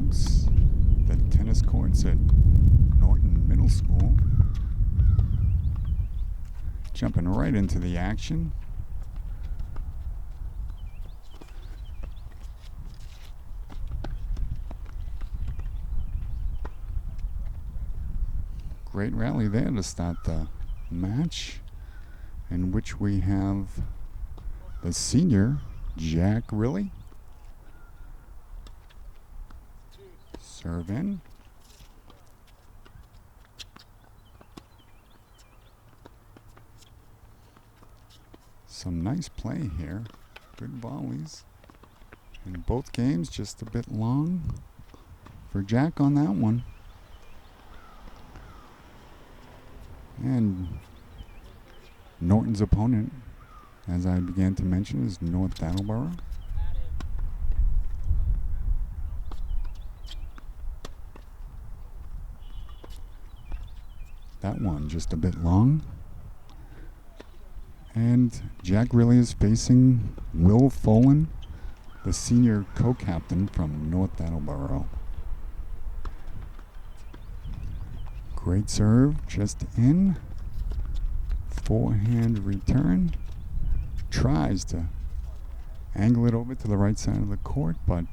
folks. The tennis courts at Norton Middle School. Jumping right into the action. Great rally there to start the match, in which we have the senior, Jack Riley. Serve in. Some nice play here. Good volleys. In both games, just a bit long for Jack on that one. And Norton's opponent, as I began to mention, is North Attleboro. That one just a bit long. And Jack really is facing Will Folan, the senior co-captain from North Attleboro. Great serve, just in. Forehand return. Tries to angle it over to the right side of the court, but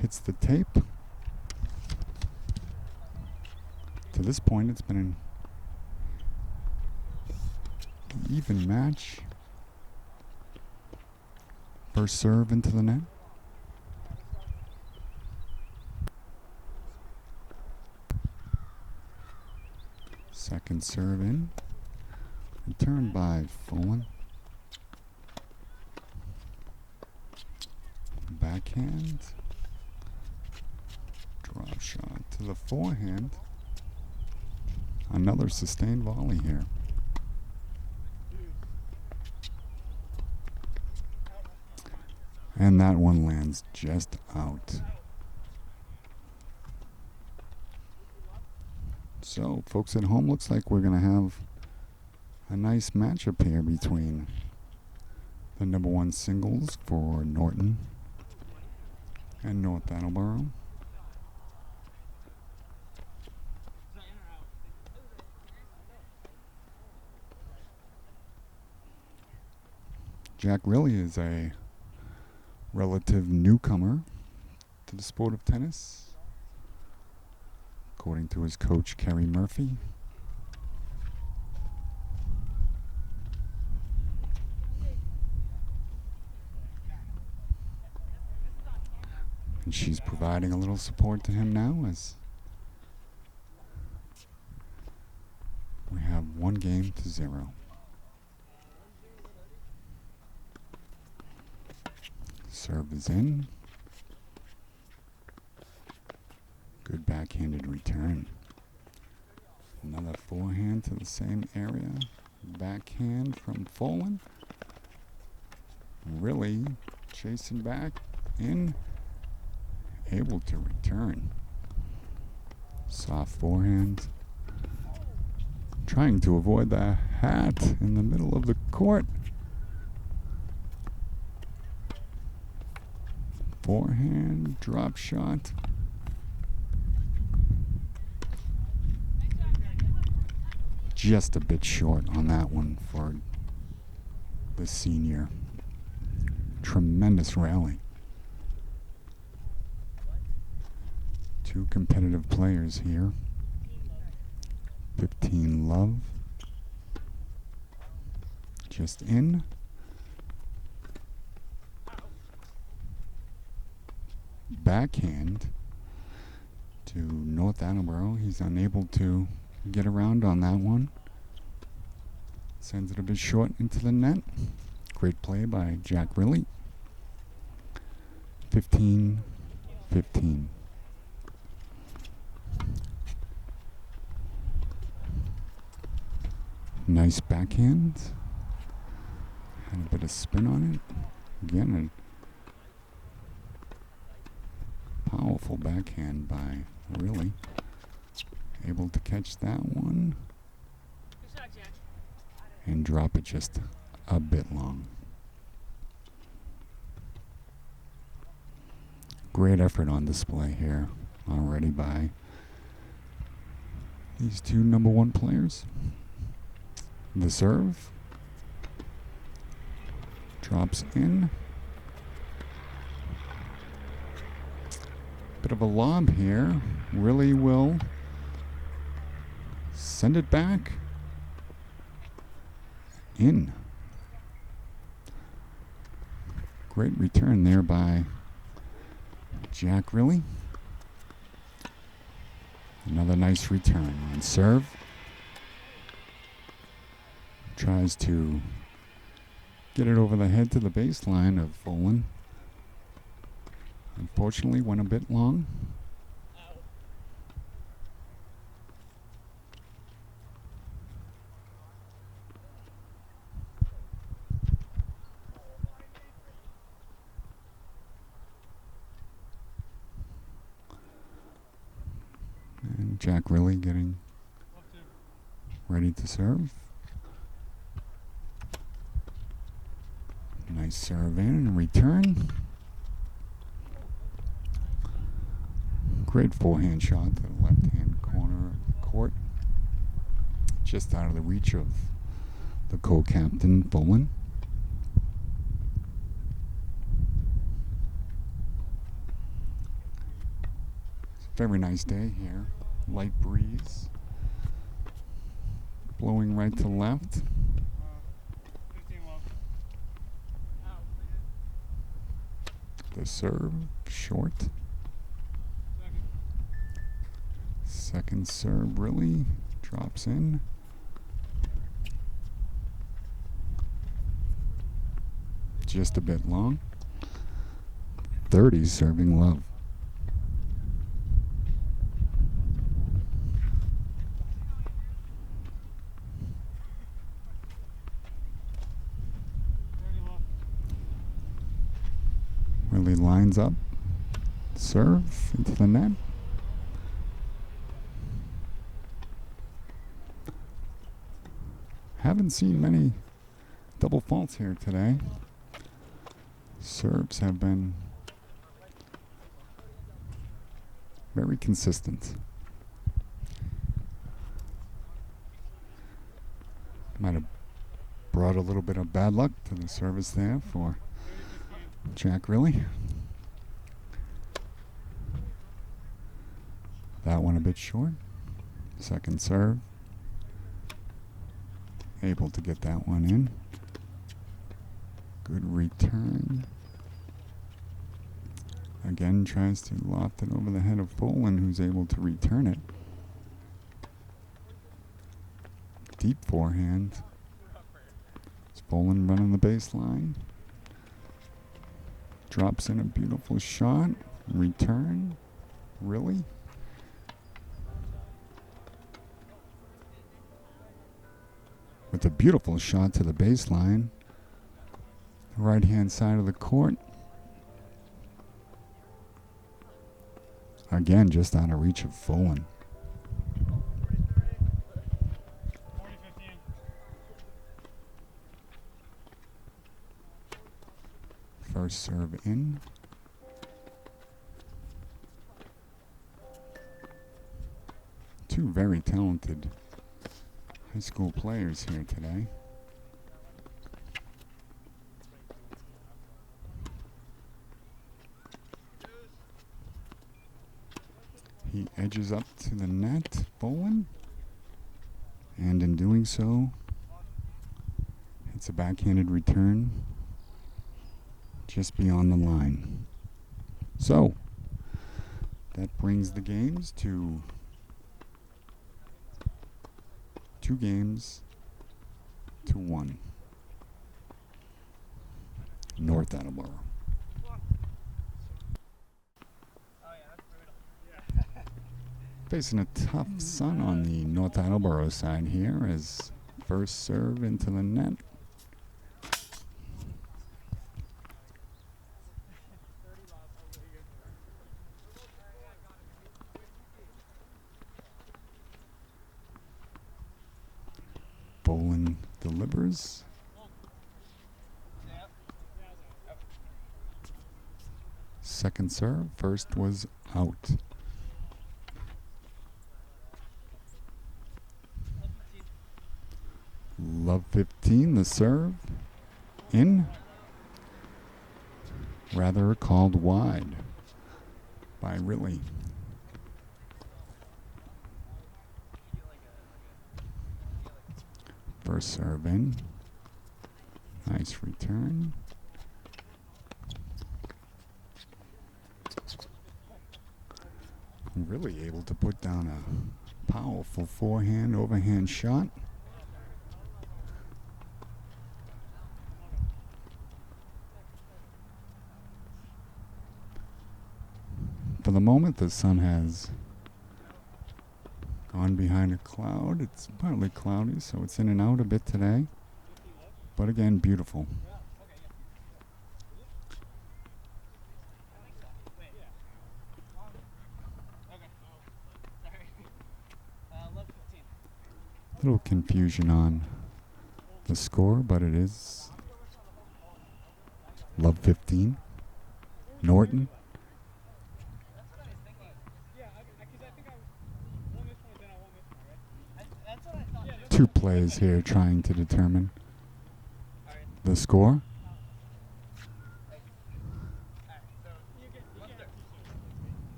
hits the tape. To this point, it's been an even match. First serve into the net. Second serve in. Return by Folan. Backhand. Drop shot to the forehand. Another sustained volley here. And that one lands just out. So, folks at home, looks like we're going to have a nice matchup here between the number one singles for Norton and North Attleboro. Jack really is a relative newcomer to the sport of tennis, according to his coach, Kerry Murphy. And she's providing a little support to him now as we have 1-0. Serve is in. Good backhanded return. Another forehand to the same area. Backhand from Folan. Really chasing back in. Able to return. Soft forehand. Trying to avoid the hat in the middle of the court. Forehand, drop shot. Just a bit short on that one for the senior. Tremendous rally. Two competitive players here. 15 love. Just in. Backhand to North Attleboro. He's unable to get around on that one. Sends it a bit short into the net. Great play by Jack Riley. 15-15. Nice backhand. Had a bit of spin on it. Again, a powerful backhand by Riley. Able to catch that one and drop it just a bit long. Great effort on display here already by these two number one players. The serve drops in. Bit of a lob here. Really will send it back. In. Great return there by Jack Really. Another nice return on serve. Tries to get it over the head to the baseline of Folan. Unfortunately, went a bit long. And Jack Really getting ready to serve. Nice serve in and return. Great forehand shot to the left-hand corner of the court. Just out of the reach of the co-captain, Folan. Very nice day here. Light breeze. Blowing right to left. The serve, short. Second serve really drops in. Just a bit long. 30 serving love. Really lines up. Serve into the net. Haven't seen many double faults here today. Serves have been very consistent. Might have brought a little bit of bad luck to the service there for Jack Really. That one a bit short. Second serve. Able to get that one in. Good return. Again, tries to loft it over the head of Folan, who's able to return it. Deep forehand. It's Folan running the baseline. Drops in a beautiful shot. Return. Really? With a beautiful shot to the baseline. The right-hand side of the court. Again, just out of reach of Folan. First serve in. Two very talented high school players here today. He edges up to the net, Folan, and in doing so, hits a backhanded return just beyond the line. So, that brings the games to 2 games to 1. North Attleboro. Facing a tough sun on the North Attleboro side here as first serve into the net. Folan delivers. second serve. First was out. Love 15, the serve. In. Rather called wide by Riley. First serve in. Nice return. Really able to put down a powerful forehand, overhand shot. For the moment, the sun has gone behind a cloud. It's partly cloudy, so it's in and out a bit today. But again, beautiful. Little confusion on the score, but it is Love 15. Norton. Two plays here trying to determine the score.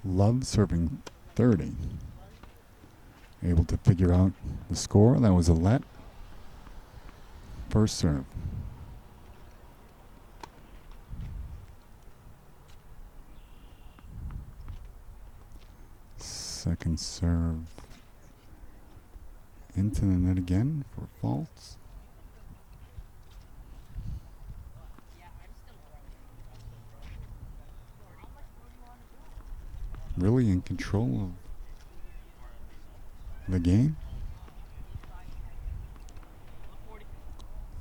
Love serving 30. Able to figure out the score. That was a let. First serve. Second serve. Into the net again for faults. Really in control of the game.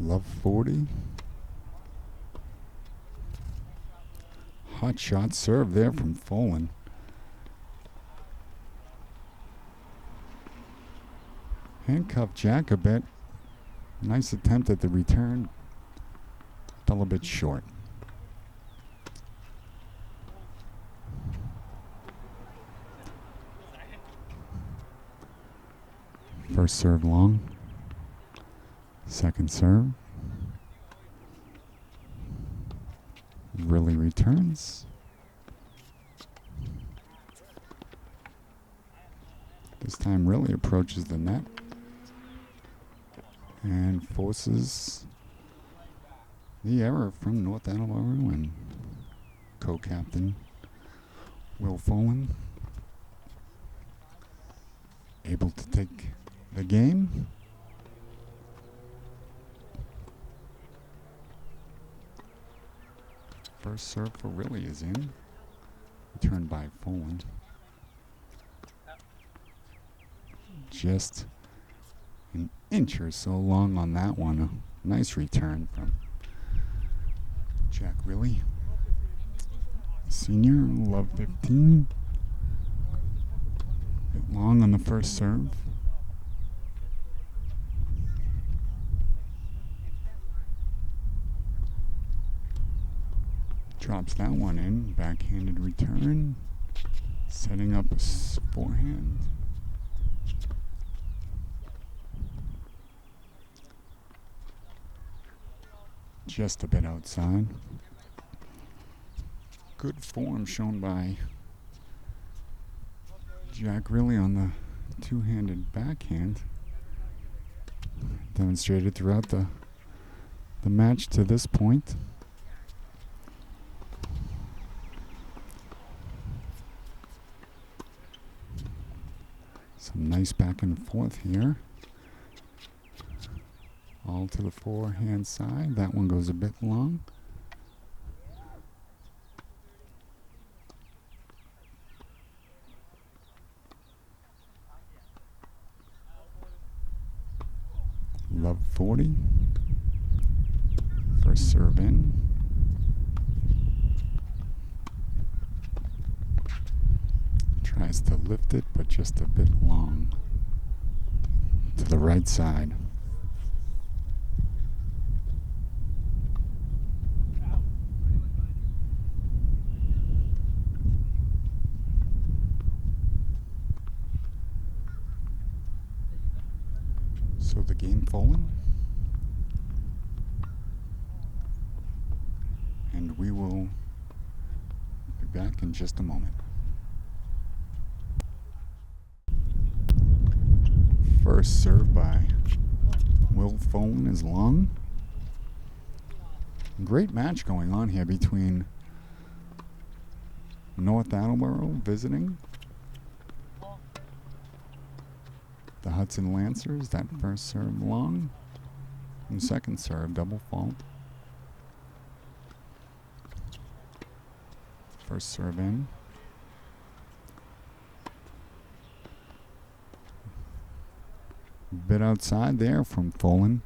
Love 40. Hot shot serve there from Folan. Handcuffed Jack a bit. Nice attempt at the return. Fell a bit short. First serve long. Second serve. Really returns. This time really approaches the net and forces the error from North Attleboro and co-captain Will Folan. Able to take the game. First serve for Riley is in. Returned by Folan. Just an inch or so long on that one. A nice return from Jack Riley. Senior, Love 15. Bit long on the first serve. Drops that one in. Backhanded return. Setting up a forehand. Just a bit outside. Good form shown by Jack Riley on the two-handed backhand. Demonstrated throughout the match to this point. Some nice back and forth here. All to the forehand side. That one goes a bit long. Love 40. First serve in. Tries to lift it, but just a bit long. To the right side. Folan. And we will be back in just a moment. First serve by Will Folan is long. Great match going on here between North Attleboro visiting the Hudson Lancers. That first serve long, and second serve double fault. First serve in. Bit outside there from Folan.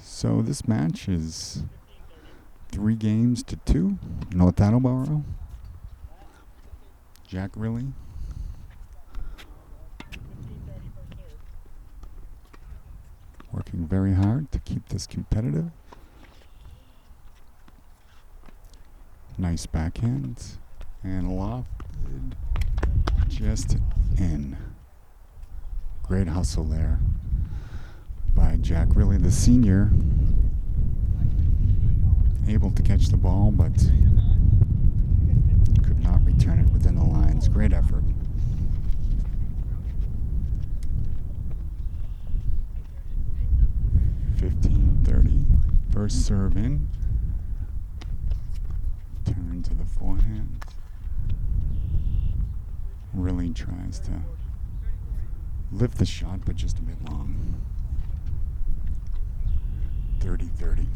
So this match is 3-2. North Attleboro. Jack Riley working very hard to keep this competitive. Nice backhand and lofted just in. Great hustle there by Jack Riley, the senior. Able to catch the ball, but could not return it within the lines. Great effort. (15:30). First serve in. Turn to the forehand. Really tries to lift the shot, but just a bit long. 30-30.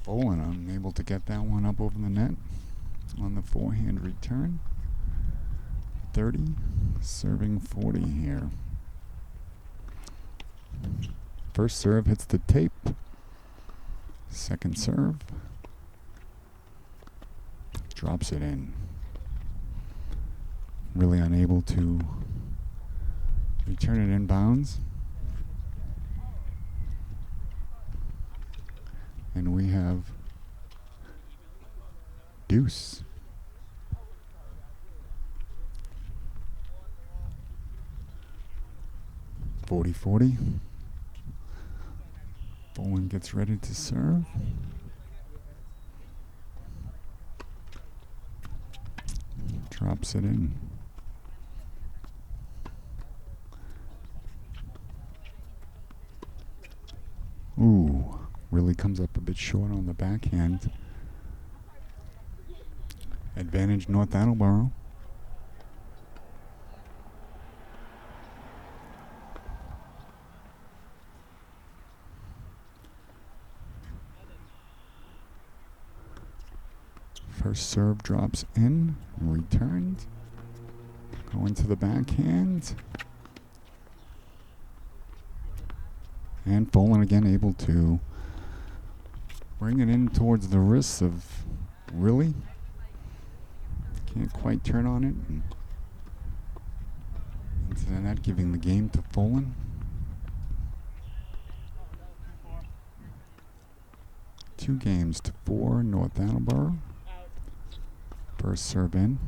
Folan unable to get that one up over the net on the forehand return. 30, serving 40 here. First serve hits the tape. Second serve drops it in. Really unable to return it inbounds. And we have deuce. (40-40). Folan gets ready to serve. Drops it in. Ooh, really comes up a bit short on the backhand. Advantage North Attleboro. First serve drops in, returned. Going to the backhand. And Folan again able to bring it in towards the wrists of Riley. Can't quite turn on it. And into the net, giving the game to Folan. Two games to 4, North Attleboro. First serve in.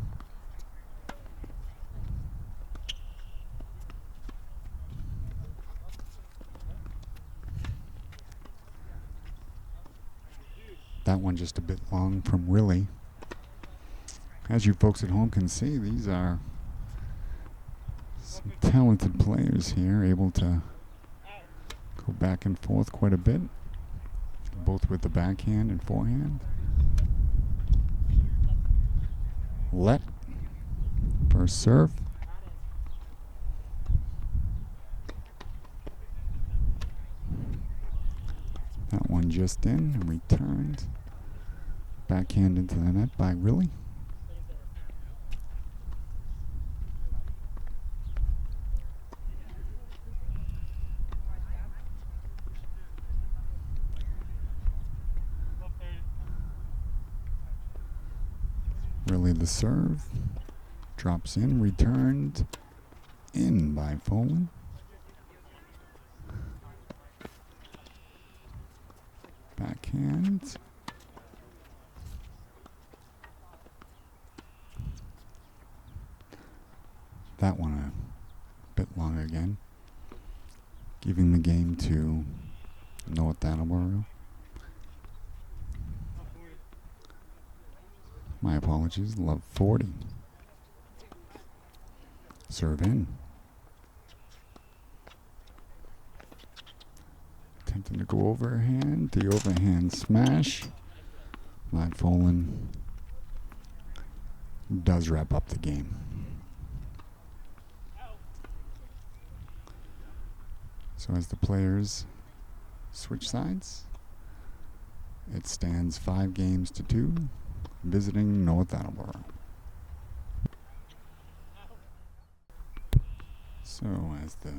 That one just a bit long from Riley. As you folks at home can see, these are some talented players here, able to go back and forth quite a bit, both with the backhand and forehand. Let. First serve. That one just in and returned. Backhand into the net by Riley. Riley the serve. Drops in, returned in by Folan. Backhand. That one a bit long again. Giving the game to North Attleboro. My apologies, love 40. Serve in. Attempting to go overhand. The overhand smash. Matt Folan does wrap up the game. So as the players switch sides, it stands 5-2, visiting North Attleboro. So as the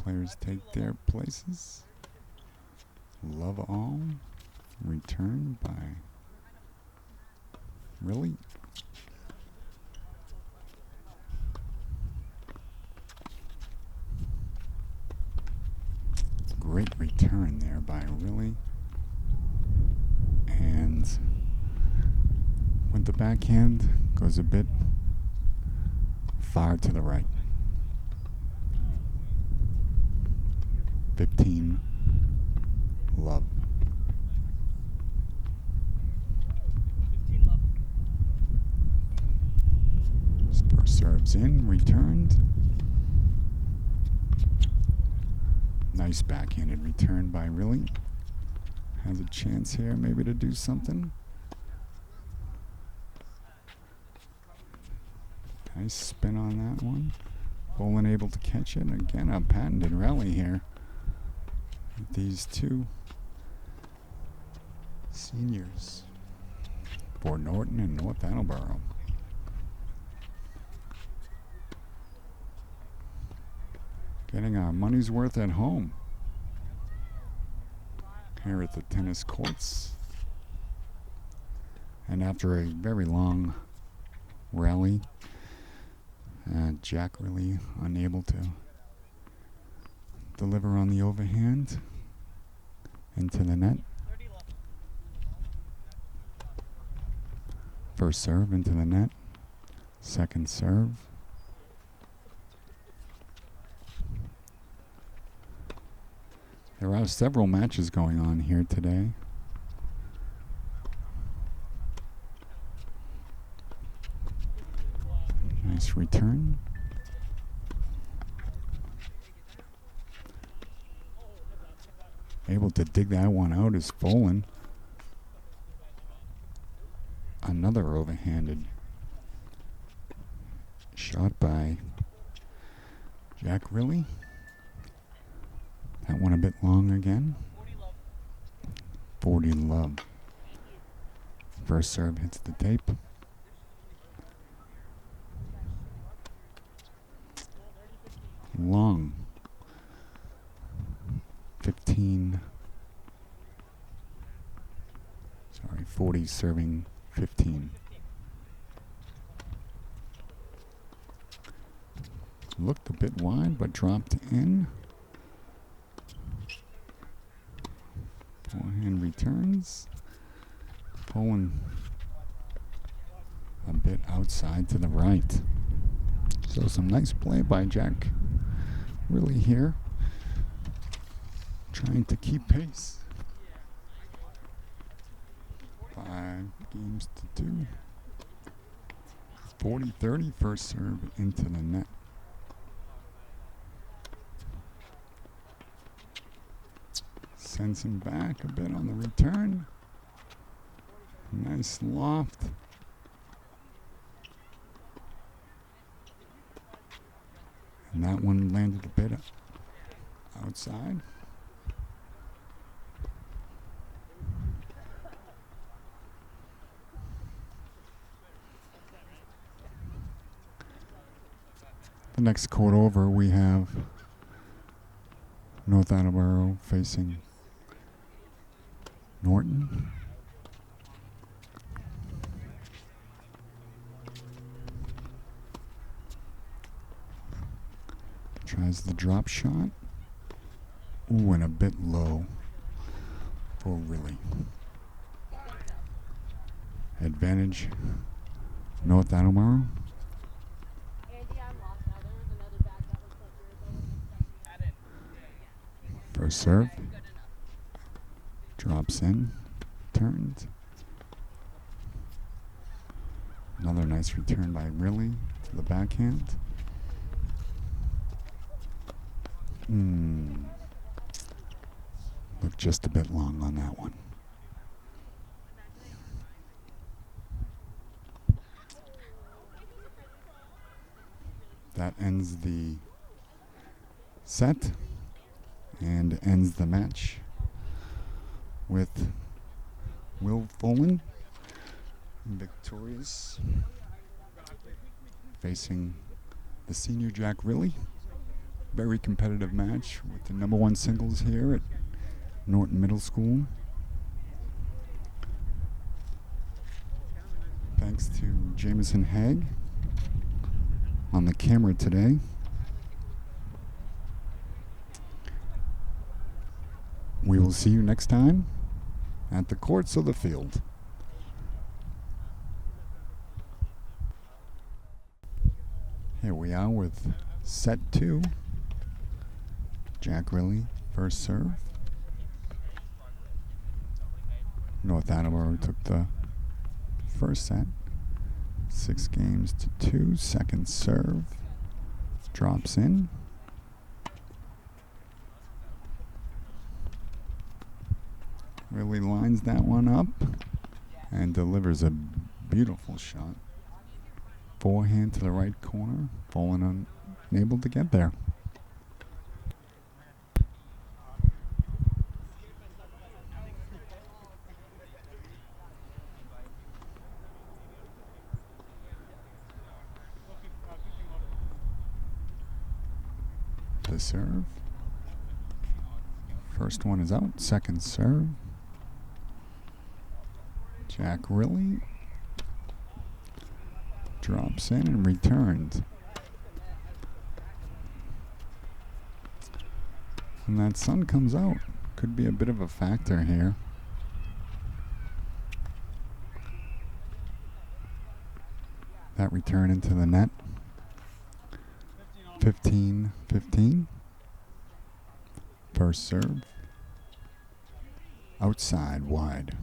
players take their places, love all, return by really. Great return there by really. And with the backhand, goes a bit far to the right. 15, love. Spur serves in, returned. Nice backhanded return by really. Has a chance here maybe to do something. Nice spin on that one. Folan able to catch it. Again, a patented rally here. These two seniors for Norton and North Attleboro. Getting our money's worth at home here at the tennis courts. And after a very long rally, Jack really unable to deliver on the overhand into the net. First serve into the net. Second serve. There are several matches going on here today. Nice return. Able to dig that one out is Folan. Another overhanded shot by Jack Riley. That one a bit long again. 40 love. First serve hits the tape. Long. 15. Sorry, 40 serving 15. Looked a bit wide, but dropped in. Forehand returns. Pulling a bit outside to the right. So some nice play by Jack. Really here. Trying to keep pace. 5-2. 40-30 first serve into the net. Sends him back a bit on the return. Nice loft. And that one landed a bit outside. The next court over, we have North Attleboro facing Norton. Tries the drop shot. Ooh, and a bit low for Riley. Advantage, North Attleboro. First serve. Drops in. Turns. Another nice return by Riley to the backhand. Looked just a bit long on that one. That ends the set and ends the match with Will Folan victorious, facing the senior Jack Riley. Very competitive match with the #1 singles here at Norton Middle School. Thanks to Jameson Haig on the camera today. We will see you next time at the courts of the field. Here we are with set 2. Jack Riley, first serve. North Attleboro took the first set. 6-2. Second serve. Drops in. Riley lines that one up and delivers a beautiful shot. Forehand to the right corner. Folan unable to get there. The serve. First one is out. Second serve. Jack Riley drops in and returned. And that sun comes out. Could be a bit of a factor here. That return into the net. 15-15. First serve. Outside, wide.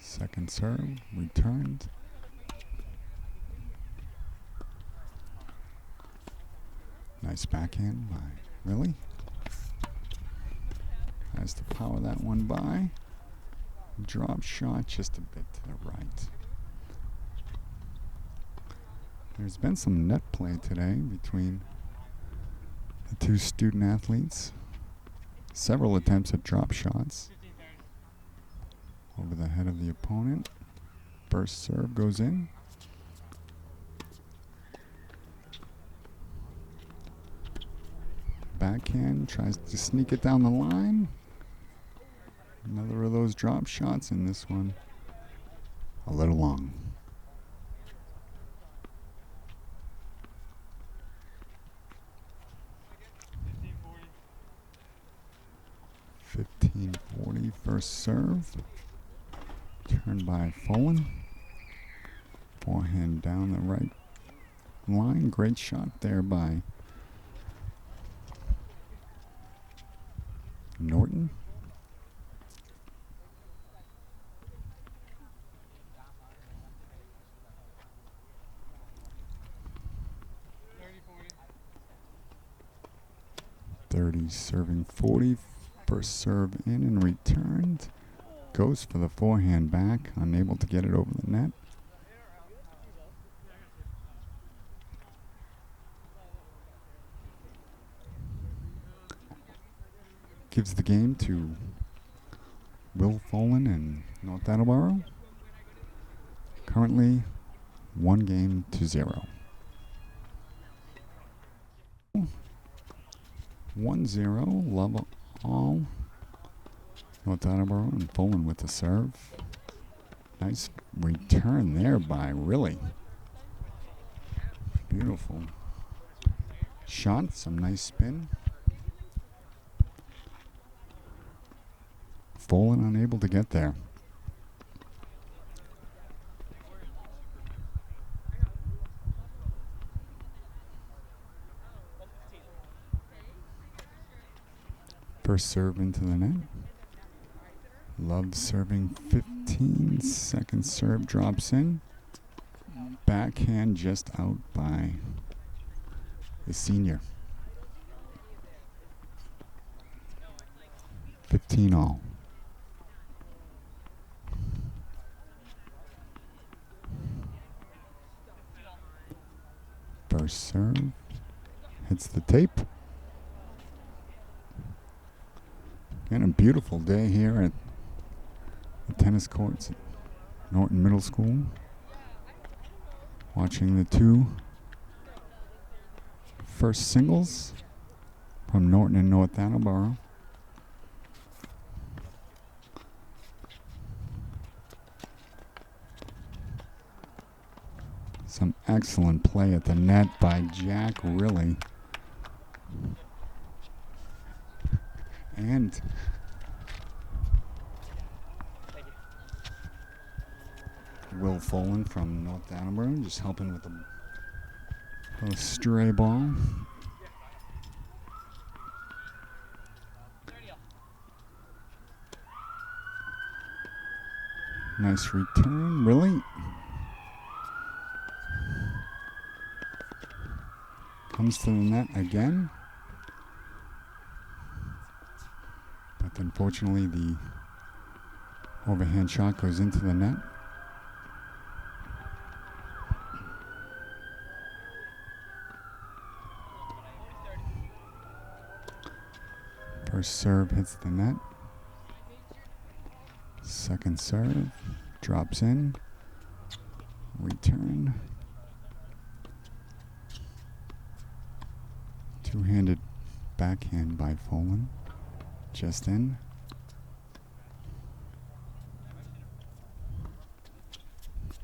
Second serve, returned. Nice backhand by Riley. Has to power that one by. Drop shot just a bit to the right. There's been some net play today between the two student athletes. Several attempts at drop shots over the head of the opponent. First serve goes in. Backhand tries to sneak it down the line. Another of those drop shots, and this one a little long. .1540 first serve. Turned by Folan. Forehand down the right line. Great shot there by Norton. .30 serving 40. First serve in and returned. Goes for the forehand back. Unable to get it over the net. Gives the game to Will Folan and North Attleboro. Currently 1-0. 1-0. Love all. North Attleboro and Folan with the serve. Nice return there by Riley. Beautiful shot, some nice spin. Folan unable to get there. First serve into the net. Love serving 15. Second serve drops in. Backhand just out by the senior. 15 all. First serve hits the tape. And a beautiful day here at the tennis courts at Norton Middle School. Watching the two first singles from Norton and North Attleboro. Some excellent play at the net by Jack, really. And Will Folan from North Attleboro just helping with a stray ball. Nice return, really. Comes to the net again. But unfortunately the overhand shot goes into the net. First serve hits the net. Second serve drops in. Return. Two-handed backhand by Folan. Just in.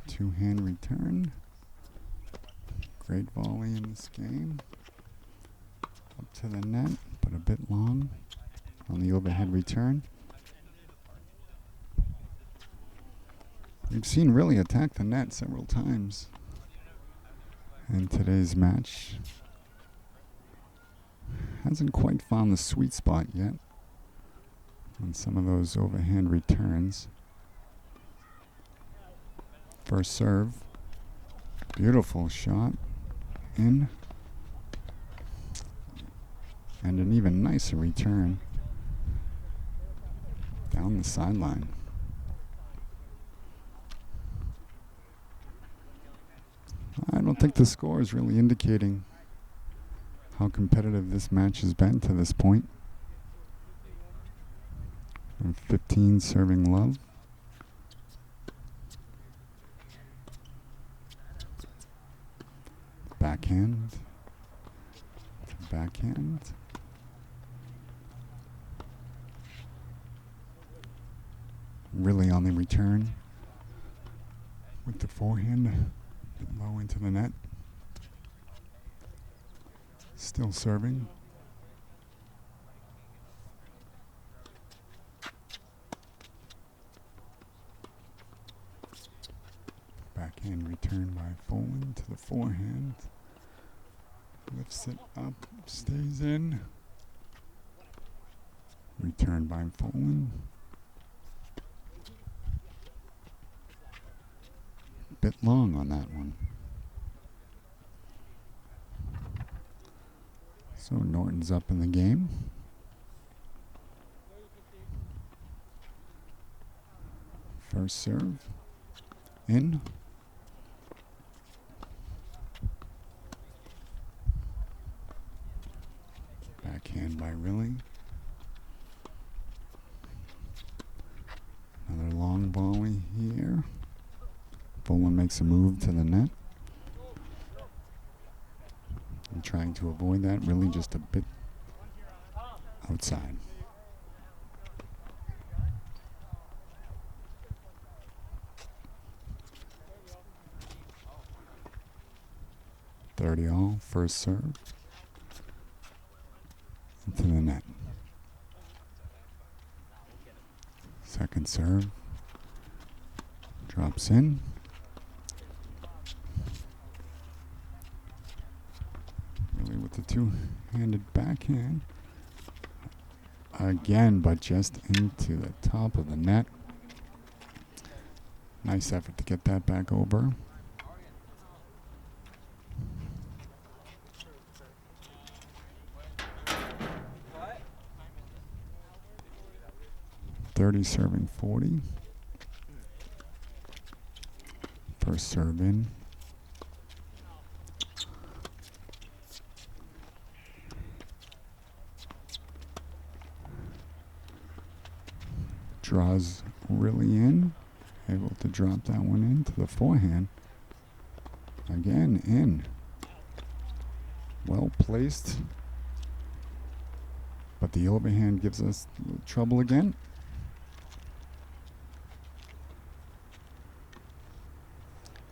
Two-hand return. Great volley in this game. Up to the net, but a bit long on the overhead return. We've seen really attack the net several times in today's match. Hasn't quite found the sweet spot yet on some of those overhand returns. First serve. Beautiful shot. In. And an even nicer return down the sideline. I don't think the score is really indicating how competitive this match has been to this point. And 15 serving Love. Backhand to backhand. Really on the return with the forehand low into the net. Still serving. Backhand return by Folan to the forehand. Lifts it up, stays in. Return by Folan. Bit long on that one. So Norton's up in the game. First serve. In. Backhand by Riley. Another long volley here. Folan makes a move to the net. And trying to avoid that, really just a bit outside. All, first serve. into the net. Second serve. Drops in. Really with the two-handed backhand. Again, but just into the top of the net. Nice effort to get that back over. .30 serving 40. First serve in. Draws really in. Able to drop that one into the forehand. Again, in. Well placed. But the overhand gives us trouble again.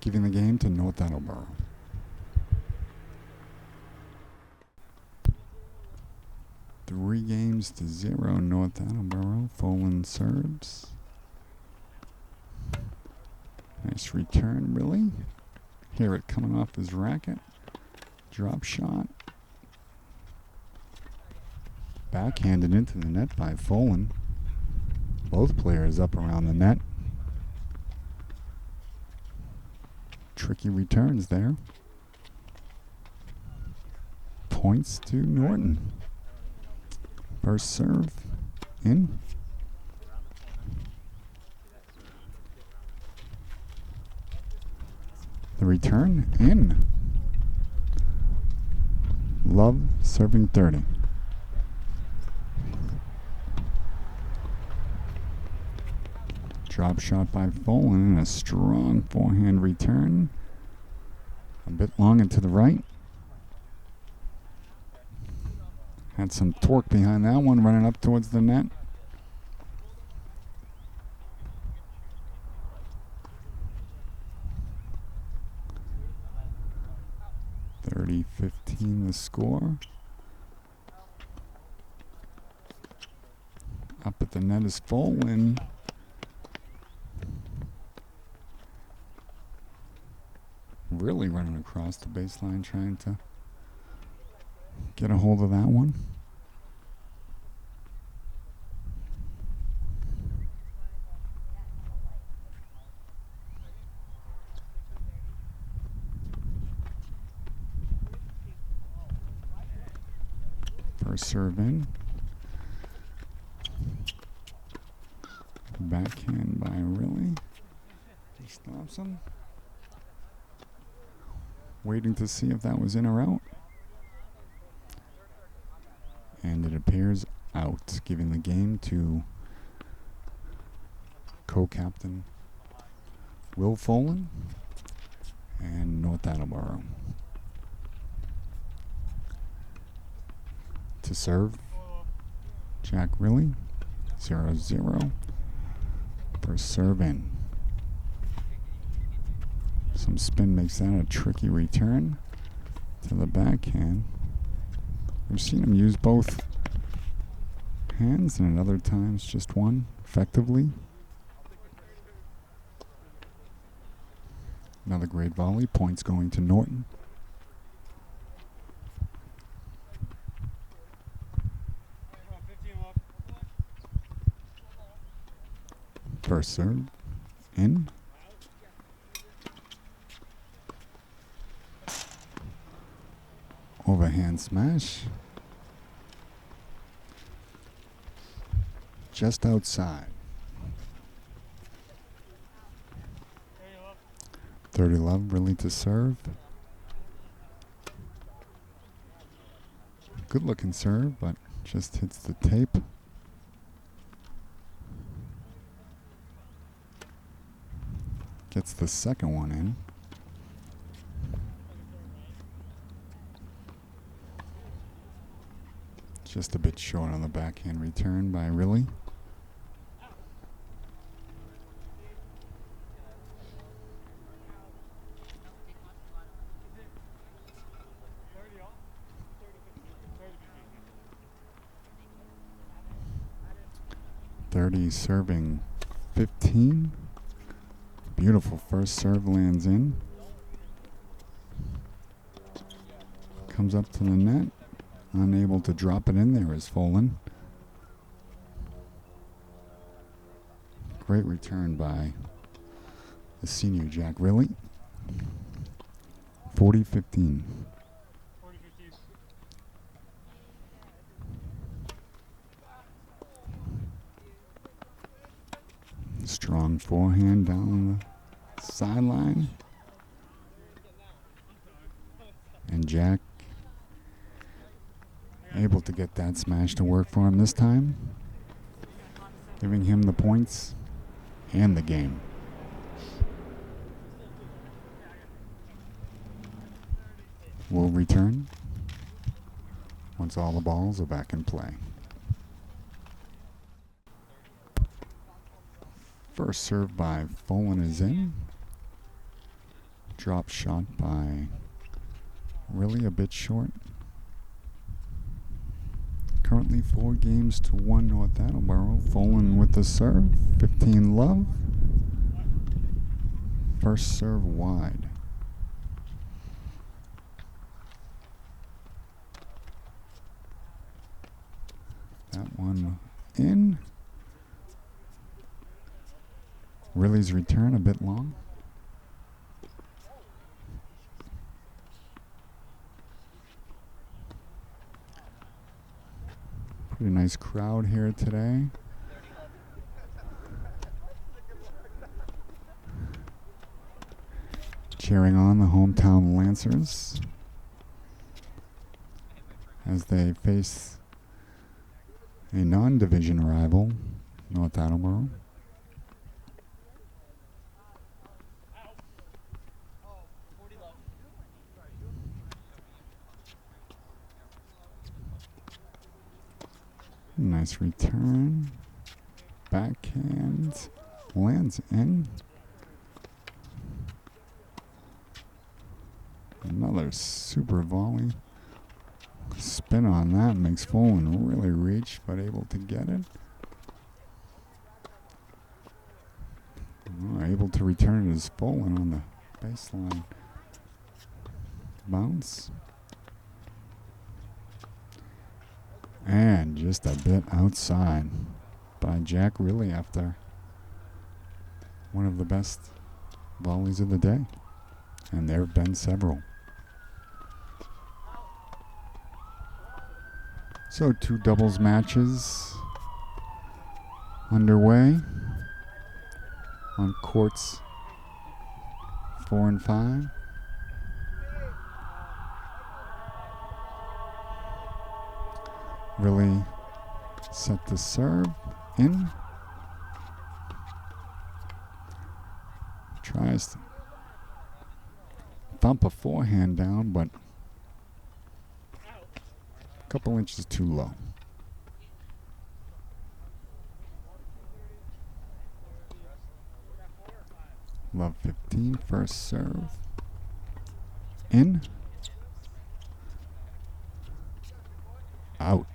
Giving the game to North Attleboro. Three games to 0, North Attleboro. Folan serves. Nice return, really. Hear it coming off his racket. Drop shot. Backhanded into the net by Folan. Both players up around the net. Tricky returns there. Points to Norton. First serve in. The return in. Love serving 30. Drop shot by Folan and a strong forehand return. A bit long and to the right. Had some torque behind that one, running up towards the net. .30-15 the score. Up at the net is Folan. Really running across the baseline, trying to get a hold of that one. First serve in. Backhand by Really. Just stops him. Waiting to see if that was in or out. And it appears out, giving the game to co-captain Will Folan and North Attleboro. To serve, Jack Really, 0-0. First serve in. Some spin makes that a tricky return to the backhand. We've seen him use both hands and at other times just one effectively. Another great volley. Points going to Norton. First serve in. Overhand smash. Just outside. 30 love, Really to serve. Good looking serve, but just hits the tape. Gets the second one in. Just a bit short on the backhand return by Really. 30 serving 15. Beautiful first serve lands in. Comes up to the net. Unable to drop it in there is Folan. Great return by the senior Jack Riley. 40-15. Strong forehand down the sideline. And Jack able to get that smash to work for him this time, giving him the points and the game. Will return once all the balls are back in play. First serve by Folan is in. Drop shot by Riley a bit short. Currently 4-1 North Attleboro. Folan with the serve. 15 love. First serve wide. That one in. Riley's return a bit long. Pretty nice crowd here today. Cheering on the hometown Lancers as they face a non-division rival, North Attleboro. Nice return. Backhand. Lands in. Another super volley. Spin on that makes Folan really reach, but able to get it. Able to return it is Folan on the baseline. Bounce. And just a bit outside by Jack Riley after one of the best volleys of the day. And there have been several. So 2 doubles matches underway on courts 4 and 5. Really set the serve in. Tries to thump a forehand down, but a couple inches too low. Love 15, first serve. In. Out.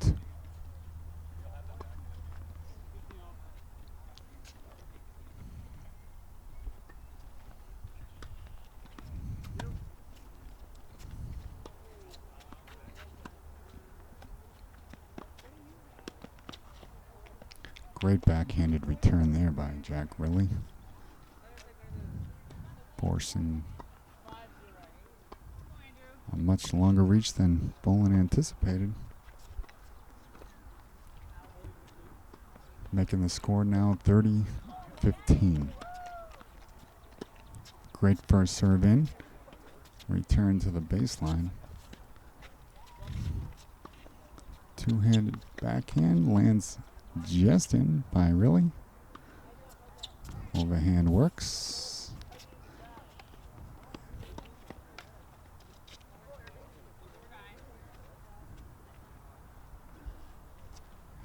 Great backhanded return there by Jack Riley. Forcing a much longer reach than Folan anticipated. Making the score now 30-15. Great first serve in. Return to the baseline. Two-handed backhand lands just in by Riley. Overhand works.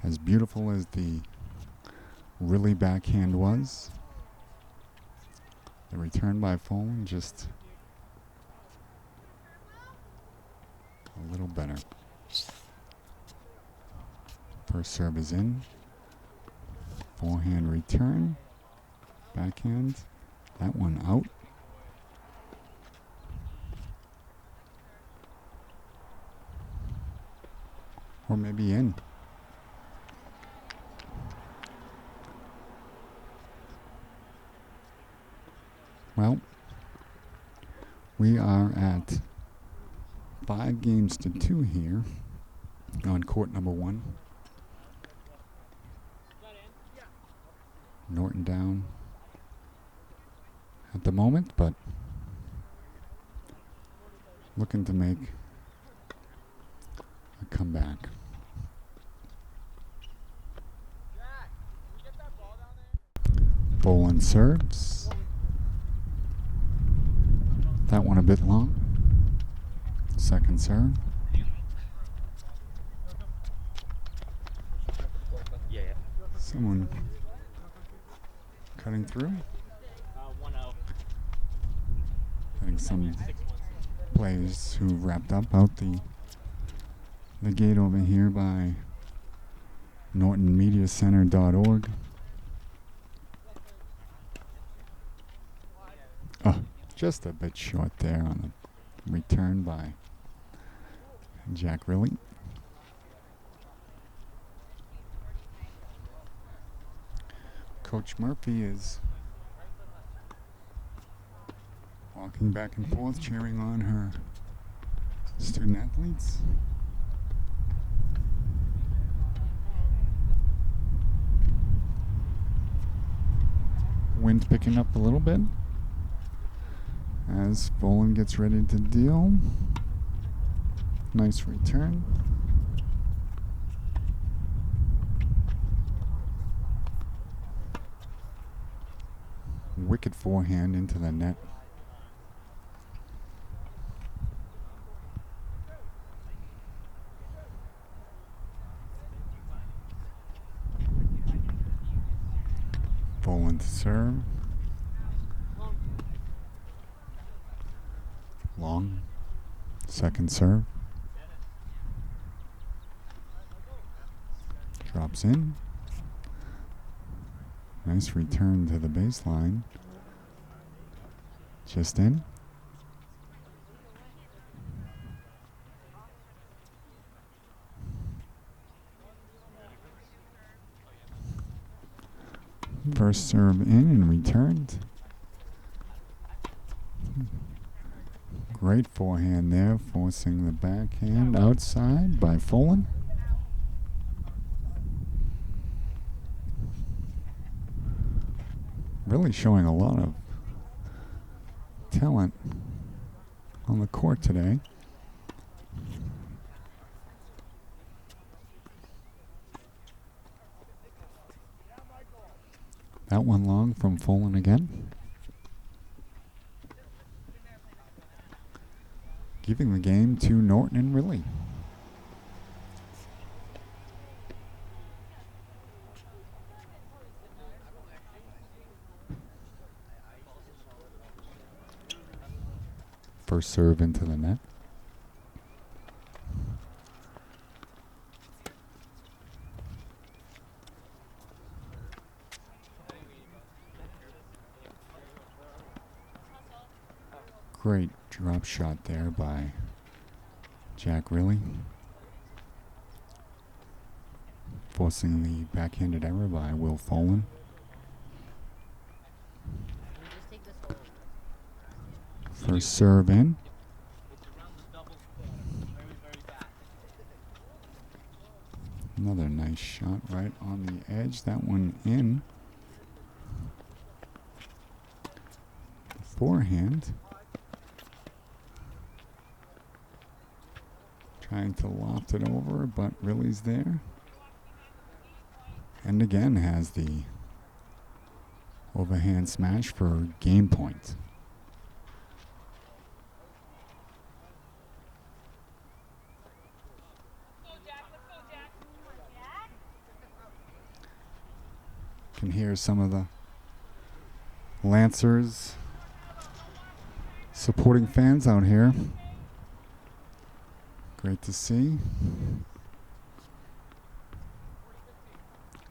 As beautiful as the Riley backhand was, the return by Folan just a little better. First serve is in. Forehand return. Backhand. That one out. Or maybe in. Well, we are at 5-2 here on court number 1. Norton down at the moment, but looking to make a comeback. Boland serves. That one a bit long. Second serve. Someone cutting through. 1-0. I think some players who wrapped up out the gate over here by NortonMediaCenter.org. Oh, just a bit short there on the return by Jack Riley. Coach Murphy is walking back and forth, cheering on her student athletes. Wind's picking up a little bit as Boland gets ready to deal. Nice return. Wicked forehand into the net. Boland to serve. Long. Second serve. Drops in. Nice return to the baseline. Just in. First serve in and returned. Great forehand there, forcing the backhand outside by Folan. Really showing a lot of talent on the court today. That one long from Folan again. Giving the game to Norton and Riley. First serve into the net. Great drop shot there by Jack Riley. Forcing the backhanded error by Will Folan. First serve in. Another nice shot right on the edge. That one in. Forehand. Trying to loft it over, but Riley's there. And again has the overhand smash for game point. Can hear some of the Lancers supporting fans out here. Great to see.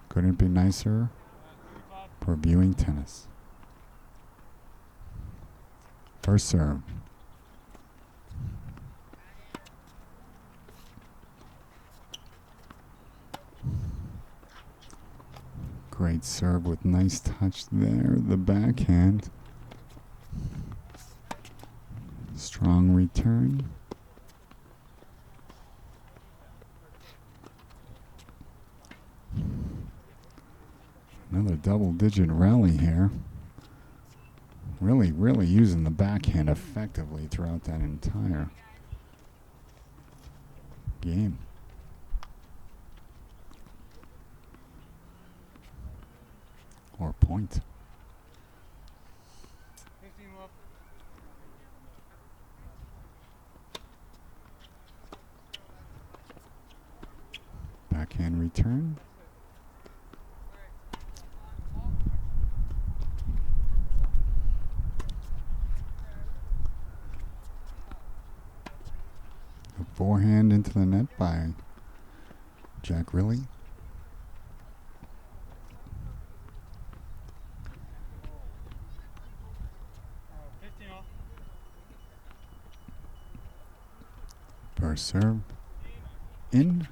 Couldn't be nicer for viewing tennis. First serve. Great serve with nice touch there. The backhand. Strong return. Another double-digit rally here. Really using the backhand effectively throughout that entire game. Or point. Backhand return. A forehand into the net by Jack Riley. First serve in.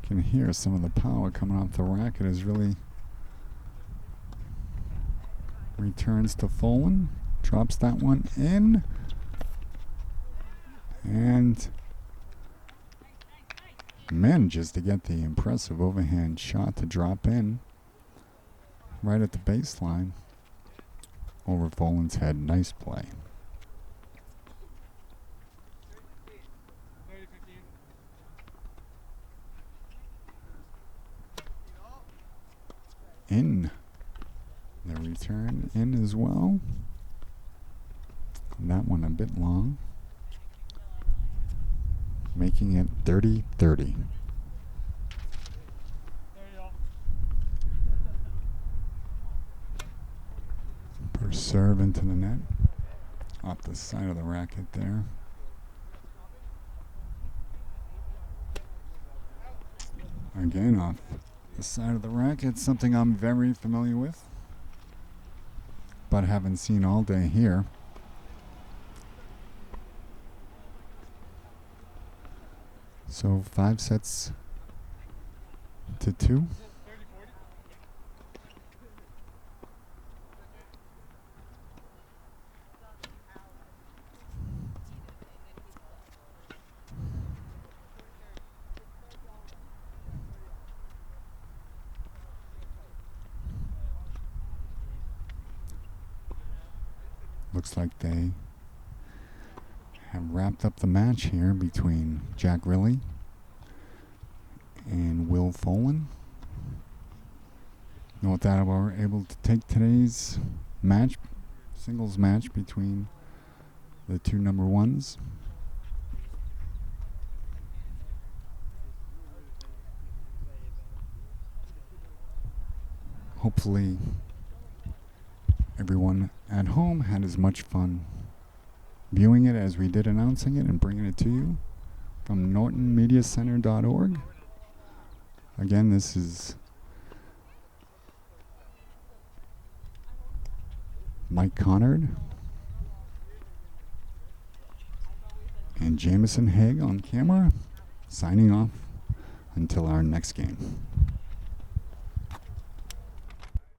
Can hear some of the power coming off the racket as really returns to Folan. Drops that one in. And manages to get the impressive overhand shot to drop in right at the baseline over Folan's head. Nice play. In. The return in as well. That one a bit long. Making it 30-30. First serve into the net. Off the side of the racket there. Again off the side of the racket. Something I'm very familiar with, but haven't seen all day here. So 5-2. Looks like they have wrapped up the match here between Jack Riley and Will Folan. North Attleboro able to take today's match, singles match between the two number ones. Hopefully everyone at home had as much fun viewing it as we did announcing it and bringing it to you from nortonmediacenter.org. Again, this is Mike Conard and Jamison Haig on camera, signing off until our next game.